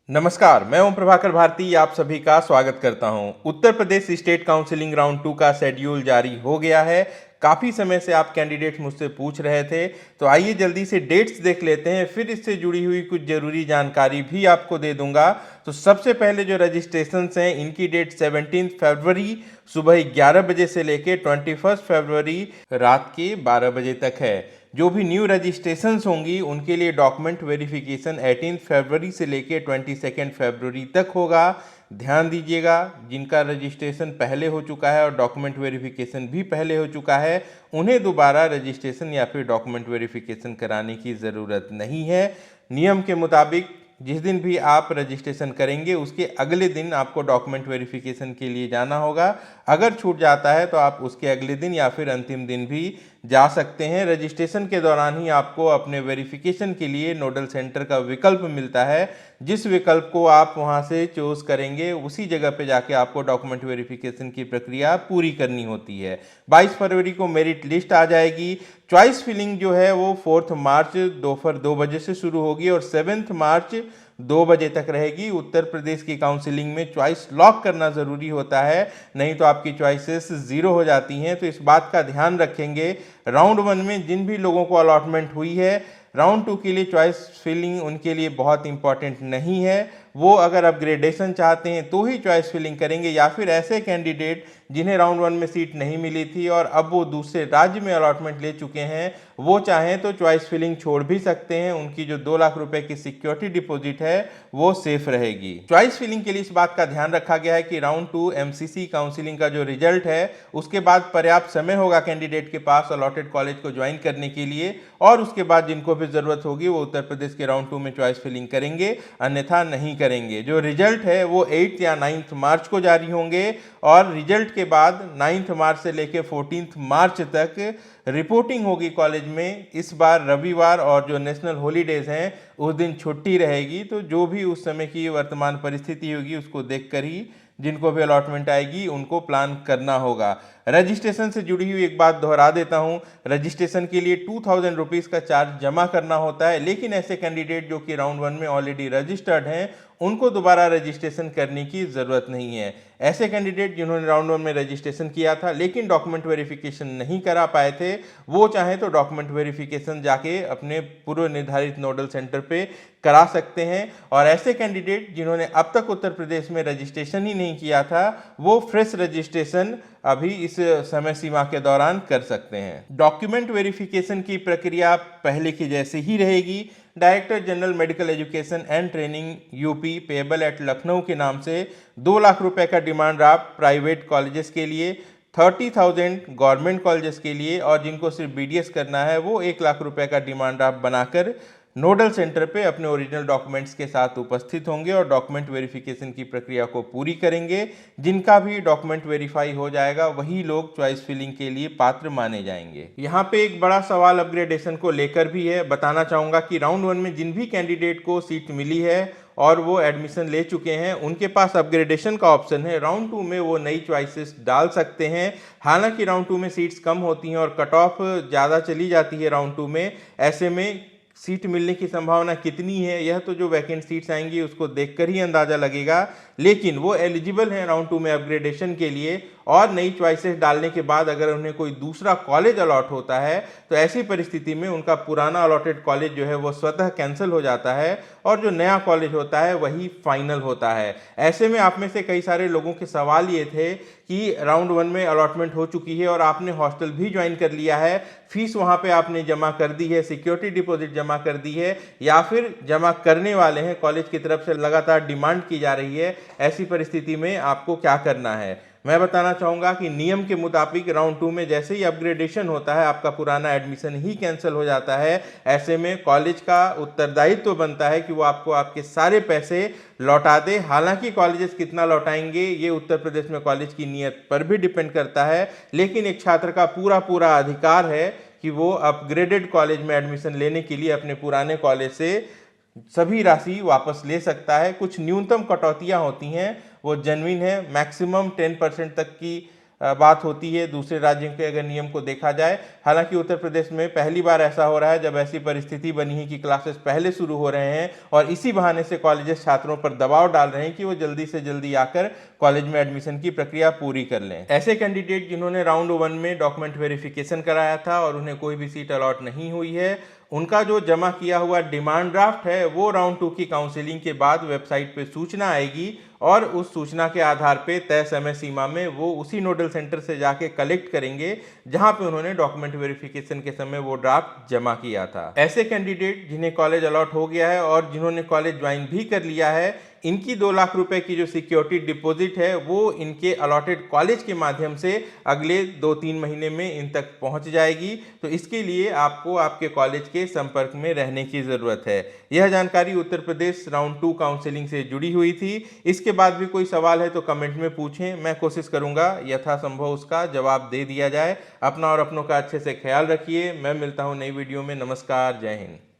नमस्कार, मैं ओम प्रभाकर भारती आप सभी का स्वागत करता हूं। Uttar Pradesh state counselling round 2 का शेड्यूल जारी हो गया है। काफ़ी समय से आप कैंडिडेट मुझसे पूछ रहे थे, तो आइए जल्दी से डेट्स देख लेते हैं, फिर इससे जुड़ी हुई कुछ ज़रूरी जानकारी भी आपको दे दूंगा। तो सबसे पहले जो रजिस्ट्रेशंस हैं इनकी डेट 17 फरवरी सुबह 11 बजे से लेके 21 फरवरी रात के 12 बजे तक है। जो भी न्यू रजिस्ट्रेशंस होंगी उनके लिए डॉक्यूमेंट वेरिफिकेशन 18 फरवरी से लेके 22 फरवरी तक होगा। ध्यान दीजिएगा, जिनका रजिस्ट्रेशन पहले हो चुका है और डॉक्यूमेंट वेरिफिकेशन भी पहले हो चुका है, उन्हें दोबारा रजिस्ट्रेशन या फिर डॉक्यूमेंट वेरिफिकेशन कराने की ज़रूरत नहीं है। नियम के मुताबिक जिस दिन भी आप रजिस्ट्रेशन करेंगे उसके अगले दिन आपको डॉक्यूमेंट वेरिफिकेशन के लिए जाना होगा। अगर छूट जाता है तो आप उसके अगले दिन या फिर अंतिम दिन भी जा सकते हैं। रजिस्ट्रेशन के दौरान ही आपको अपने वेरिफिकेशन के लिए नोडल सेंटर का विकल्प मिलता है। जिस विकल्प को आप वहां से चूज करेंगे उसी जगह पे जाके आपको डॉक्यूमेंट वेरिफिकेशन की प्रक्रिया पूरी करनी होती है। 22 फरवरी को मेरिट लिस्ट आ जाएगी। चॉइस फिलिंग जो है वो 4 मार्च दोपहर 2 बजे से शुरू होगी और 7 मार्च 2 बजे तक रहेगी। उत्तर प्रदेश की काउंसिलिंग में चॉइस लॉक करना ज़रूरी होता है, नहीं तो आपकी चॉइसेस ज़ीरो हो जाती हैं। तो इस बात का ध्यान रखेंगे। राउंड 1 में जिन भी लोगों को अलॉटमेंट हुई है, राउंड 2 के लिए चॉइस फिलिंग उनके लिए बहुत इंपॉर्टेंट नहीं है। वो अगर अपग्रेडेशन चाहते हैं तो ही चॉइस फिलिंग करेंगे, या फिर ऐसे कैंडिडेट जिन्हें राउंड 1 में सीट नहीं मिली थी और अब वो दूसरे राज्य में अलॉटमेंट ले चुके हैं, वो चाहें तो चॉइस फिलिंग छोड़ भी सकते हैं। उनकी जो 2 लाख रुपए की सिक्योरिटी डिपॉजिट है वो सेफ रहेगी। चॉइस फिलिंग के लिए इस बात का ध्यान रखा गया है कि राउंड 2 एमसीसी काउंसिलिंग का जो रिजल्ट है उसके बाद पर्याप्त समय होगा कैंडिडेट के पास अलॉटेड कॉलेज को ज्वाइन करने के लिए, और उसके बाद जिनको भी जरूरत होगी वो उत्तर प्रदेश के राउंड 2 में चॉइस फिलिंग करेंगे, अन्यथा नहीं करेंगे। जो रिजल्ट है वो 8 या 9 मार्च को जारी होंगे और रिजल्ट के बाद 9 मार्च से लेकर 14 मार्च तक रिपोर्टिंग होगी कॉलेज में। इस बार रविवार और जो नेशनल हॉलीडेज हैं उस दिन छुट्टी रहेगी, तो जो भी उस समय की वर्तमान परिस्थिति होगी उसको देखकर ही जिनको भी अलॉटमेंट आएगी उनको प्लान करना होगा। रजिस्ट्रेशन से जुड़ी हुई एक बात दोहरा देता हूं, रजिस्ट्रेशन के लिए 2000 रुपीज़ का चार्ज जमा करना होता है, लेकिन ऐसे कैंडिडेट जो कि राउंड 1 में ऑलरेडी रजिस्टर्ड हैं उनको दोबारा रजिस्ट्रेशन करने की ज़रूरत नहीं है। ऐसे कैंडिडेट जिन्होंने राउंड 1 में रजिस्ट्रेशन किया था लेकिन डॉक्यूमेंट वेरिफिकेशन नहीं करा पाए थे, वो चाहें तो डॉक्यूमेंट वेरिफिकेशन जाके अपने पूर्व निर्धारित नोडल सेंटर पे करा सकते हैं। और ऐसे कैंडिडेट जिन्होंने अब तक उत्तर प्रदेश में रजिस्ट्रेशन ही नहीं किया था वो फ्रेश रजिस्ट्रेशन अभी इस समय सीमा के दौरान कर सकते हैं। डॉक्यूमेंट वेरिफिकेशन की प्रक्रिया पहले की जैसे ही रहेगी। Director general medical education and training UP payable eight Lucknow के नाम से 2 लाख रुपए का डिमांड ड्राफ्ट प्राइवेट कॉलेजेस के लिए, 30,000 गवर्नमेंट कॉलेजेस के लिए, और जिनको सिर्फ बीडीएस करना है वो 1 लाख रुपए का डिमांड ड्राफ्ट बनाकर नोडल सेंटर पे अपने ओरिजिनल डॉक्यूमेंट्स के साथ उपस्थित होंगे और डॉक्यूमेंट वेरिफिकेशन की प्रक्रिया को पूरी करेंगे। जिनका भी डॉक्यूमेंट वेरीफाई हो जाएगा वही लोग चॉइस फिलिंग के लिए पात्र माने जाएंगे। यहाँ पे एक बड़ा सवाल अपग्रेडेशन को लेकर भी है। बताना चाहूंगा कि राउंड 1 में जिन भी कैंडिडेट को सीट मिली है और वो एडमिशन ले चुके हैं उनके पास अपग्रेडेशन का ऑप्शन है। राउंड 2 में वो नई चॉइसेस डाल सकते हैं। हालांकि राउंड 2 में सीट्स कम होती हैं और कट ऑफ ज़्यादा चली जाती है राउंड 2 में। ऐसे में सीट मिलने की संभावना कितनी है यह तो जो वैकेंट सीट्स आएंगी उसको देखकर ही अंदाजा लगेगा, लेकिन वो एलिजिबल हैं राउंड 2 में अपग्रेडेशन के लिए। और नई चॉइसेस डालने के बाद अगर उन्हें कोई दूसरा कॉलेज अलॉट होता है तो ऐसी परिस्थिति में उनका पुराना अलॉटेड कॉलेज जो है वो स्वतः कैंसिल हो जाता है और जो नया कॉलेज होता है वही फाइनल होता है। ऐसे में आप में से कई सारे लोगों के सवाल ये थे कि राउंड 1 में अलॉटमेंट हो चुकी है और आपने हॉस्टल भी ज्वाइन कर लिया है, फीस वहाँ पे आपने जमा कर दी है, सिक्योरिटी डिपॉजिट जमा कर दी है, या फिर जमा करने वाले हैं, कॉलेज की तरफ से लगातार डिमांड की जा रही है, ऐसी परिस्थिति में आपको क्या करना है। मैं बताना चाहूँगा कि नियम के मुताबिक राउंड 2 में जैसे ही अपग्रेडेशन होता है आपका पुराना एडमिशन ही कैंसिल हो जाता है। ऐसे में कॉलेज का उत्तरदायित्व तो बनता है कि वो आपको आपके सारे पैसे लौटा दे। हालांकि कॉलेजेस कितना लौटाएंगे ये उत्तर प्रदेश में कॉलेज की नीयत पर भी डिपेंड करता है, लेकिन एक छात्र का पूरा अधिकार है कि वो अपग्रेडेड कॉलेज में एडमिशन लेने के लिए अपने पुराने कॉलेज से सभी राशि वापस ले सकता है। कुछ न्यूनतम कटौतियां होती हैं वो जेन्युइन है, मैक्सिमम 10% तक की बात होती है दूसरे राज्यों के अगर नियम को देखा जाए। हालांकि उत्तर प्रदेश में पहली बार ऐसा हो रहा है जब ऐसी परिस्थिति बनी है कि क्लासेस पहले शुरू हो रहे हैं और इसी बहाने से कॉलेजेस छात्रों पर दबाव डाल रहे हैं कि वो जल्दी से जल्दी आकर कॉलेज में एडमिशन की प्रक्रिया पूरी कर लें। ऐसे कैंडिडेट जिन्होंने राउंड 1 में डॉक्यूमेंट वेरिफिकेशन कराया था और उन्हें कोई भी सीट अलॉट नहीं हुई है, उनका जो जमा किया हुआ डिमांड ड्राफ्ट है वो राउंड 2 की काउंसलिंग के बाद वेबसाइट पे सूचना आएगी और उस सूचना के आधार पे तय समय सीमा में वो उसी नोडल सेंटर से जाके कलेक्ट करेंगे जहां पे उन्होंने डॉक्यूमेंट वेरिफिकेशन के समय वो ड्राफ्ट जमा किया था। ऐसे कैंडिडेट जिन्हें कॉलेज अलॉट हो गया है और जिन्होंने कॉलेज ज्वाइन भी कर लिया है, इनकी 2 लाख रुपए की जो सिक्योरिटी डिपॉजिट है वो इनके अलॉटेड कॉलेज के माध्यम से अगले 2-3 महीने में इन तक पहुंच जाएगी। तो इसके लिए आपको आपके कॉलेज के संपर्क में रहने की ज़रूरत है। यह जानकारी उत्तर प्रदेश राउंड 2 काउंसलिंग से जुड़ी हुई थी। इसके बाद भी कोई सवाल है तो कमेंट में पूछें, मैं कोशिश करूंगा यथासंभव उसका जवाब दे दिया जाए। अपना और अपनों का अच्छे से ख्याल रखिए। मैं मिलता हूं नई वीडियो में। नमस्कार, जय हिंद।